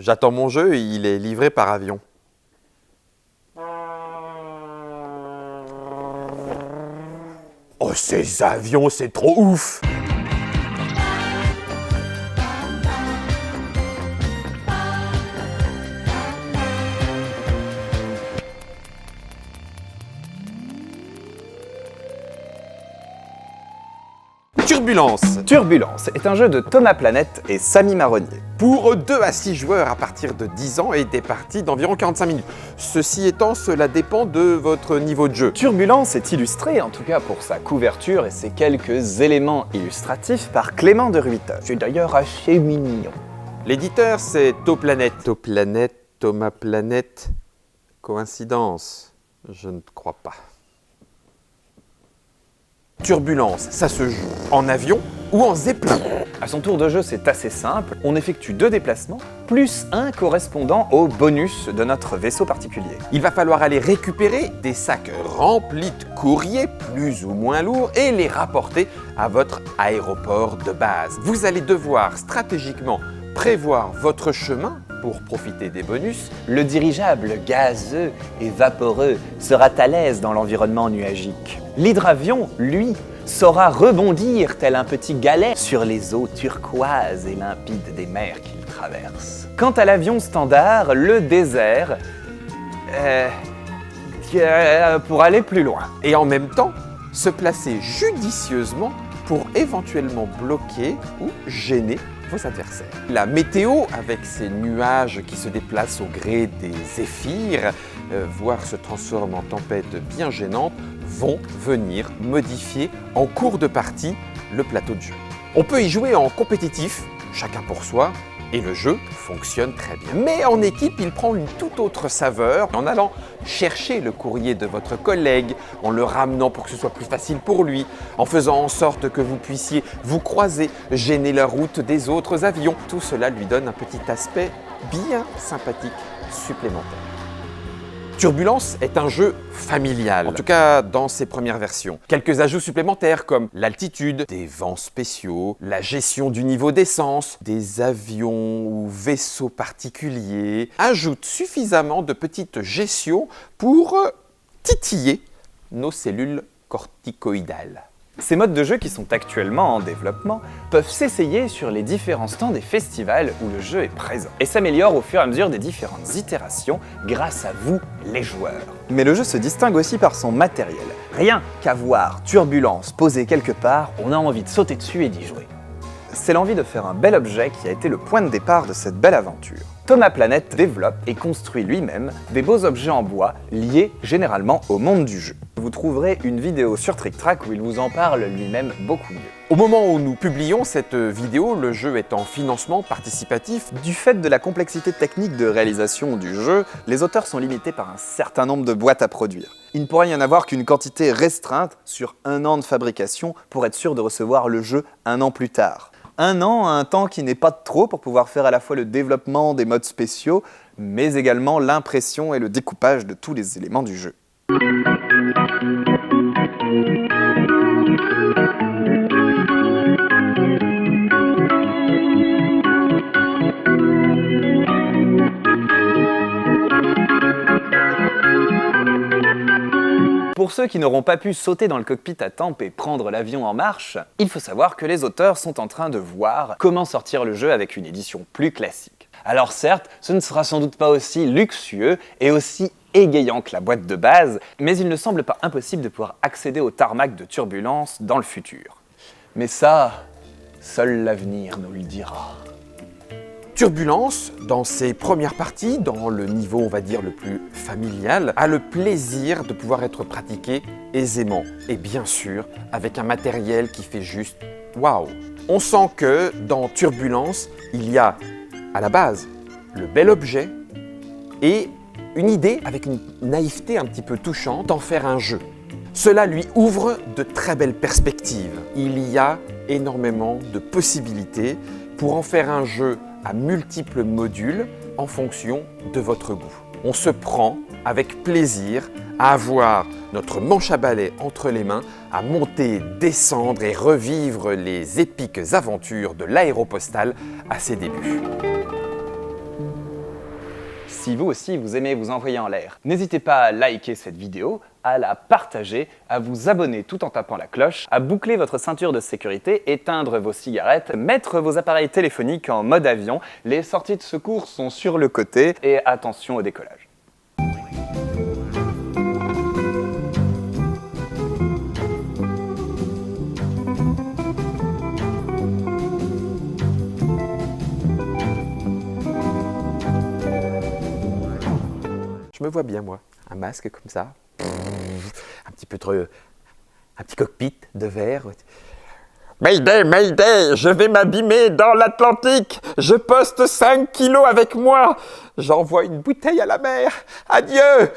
J'attends mon jeu, il est livré par avion. Oh, ces avions, c'est trop ouf! Turbulence. Turbulence est un jeu de Thomas Planète et Samy Marronnier. Pour 2 à 6 joueurs à partir de 10 ans et des parties d'environ 45 minutes. Ceci étant, cela dépend de votre niveau de jeu. Turbulence est illustré, en tout cas pour sa couverture et ses quelques éléments illustratifs, par Clément de Ruiter. C'est d'ailleurs assez mignon. L'éditeur, c'est Toplanète. Toplanète, Thomas Planète. Coïncidence? Je ne crois pas. Turbulence, ça se joue en avion ou en zeppelin. À son tour de jeu, c'est assez simple. On effectue 2 déplacements, plus un correspondant au bonus de notre vaisseau particulier. Il va falloir aller récupérer des sacs remplis de courriers plus ou moins lourds et les rapporter à votre aéroport de base. Vous allez devoir stratégiquement prévoir votre chemin pour profiter des bonus. Le dirigeable gazeux et vaporeux sera à l'aise dans l'environnement nuagique. L'hydravion, lui, saura rebondir tel un petit galet sur les eaux turquoises et limpides des mers qu'il traverse. Quant à l'avion standard, le désert, pour aller plus loin. Et en même temps, se placer judicieusement pour éventuellement bloquer ou gêner vos adversaires. La météo, avec ces nuages qui se déplacent au gré des zéphyrs, voire se transforment en tempêtes bien gênantes, vont venir modifier en cours de partie le plateau de jeu. On peut y jouer en compétitif, chacun pour soi, et le jeu fonctionne très bien. Mais en équipe, il prend une toute autre saveur en allant chercher le courrier de votre collègue, en le ramenant pour que ce soit plus facile pour lui, en faisant en sorte que vous puissiez vous croiser, gêner la route des autres avions. Tout cela lui donne un petit aspect bien sympathique supplémentaire. Turbulence est un jeu familial, en tout cas dans ses premières versions. Quelques ajouts supplémentaires comme l'altitude, des vents spéciaux, la gestion du niveau d'essence, des avions ou vaisseaux particuliers, ajoutent suffisamment de petites gestions pour titiller nos cellules corticoïdales. Ces modes de jeu qui sont actuellement en développement peuvent s'essayer sur les différents stands des festivals où le jeu est présent et s'améliore au fur et à mesure des différentes itérations grâce à vous, les joueurs. Mais le jeu se distingue aussi par son matériel. Rien qu'à voir Turbulence posé quelque part, on a envie de sauter dessus et d'y jouer. C'est l'envie de faire un bel objet qui a été le point de départ de cette belle aventure. Thomas Planète développe et construit lui-même des beaux objets en bois liés généralement au monde du jeu. Vous trouverez une vidéo sur TrickTrack où il vous en parle lui-même beaucoup mieux. Au moment où nous publions cette vidéo, le jeu est en financement participatif. Du fait de la complexité technique de réalisation du jeu, les auteurs sont limités par un certain nombre de boîtes à produire. Il ne pourrait y en avoir qu'une quantité restreinte sur 1 an de fabrication pour être sûr de recevoir le jeu 1 an plus tard. 1 an, un temps qui n'est pas de trop pour pouvoir faire à la fois le développement des modes spéciaux, mais également l'impression et le découpage de tous les éléments du jeu. Pour ceux qui n'auront pas pu sauter dans le cockpit à temps et prendre l'avion en marche, il faut savoir que les auteurs sont en train de voir comment sortir le jeu avec une édition plus classique. Alors certes, ce ne sera sans doute pas aussi luxueux et aussi égayant que la boîte de base, mais il ne semble pas impossible de pouvoir accéder au tarmac de Turbulence dans le futur. Mais ça, seul l'avenir nous le dira. Turbulence, dans ses premières parties, dans le niveau, on va dire, le plus familial, a le plaisir de pouvoir être pratiqué aisément. Et bien sûr, avec un matériel qui fait juste waouh. On sent que dans Turbulence, il y a, à la base, le bel objet et une idée avec une naïveté un petit peu touchante d'en faire un jeu. Cela lui ouvre de très belles perspectives. Il y a énormément de possibilités pour en faire un jeu à multiples modules en fonction de votre goût. On se prend avec plaisir à avoir notre manche à balai entre les mains, à monter, descendre et revivre les épiques aventures de l'Aéropostale à ses débuts. Si vous aussi vous aimez vous envoyer en l'air, n'hésitez pas à liker cette vidéo, à la partager, à vous abonner tout en tapant la cloche, à boucler votre ceinture de sécurité, éteindre vos cigarettes, mettre vos appareils téléphoniques en mode avion, les sorties de secours sont sur le côté et attention au décollage. Je me vois bien, moi, un masque comme ça, un petit cockpit de verre. Mayday, Mayday, je vais m'abîmer dans l'Atlantique, je poste 5 kilos avec moi, j'envoie une bouteille à la mer, adieu.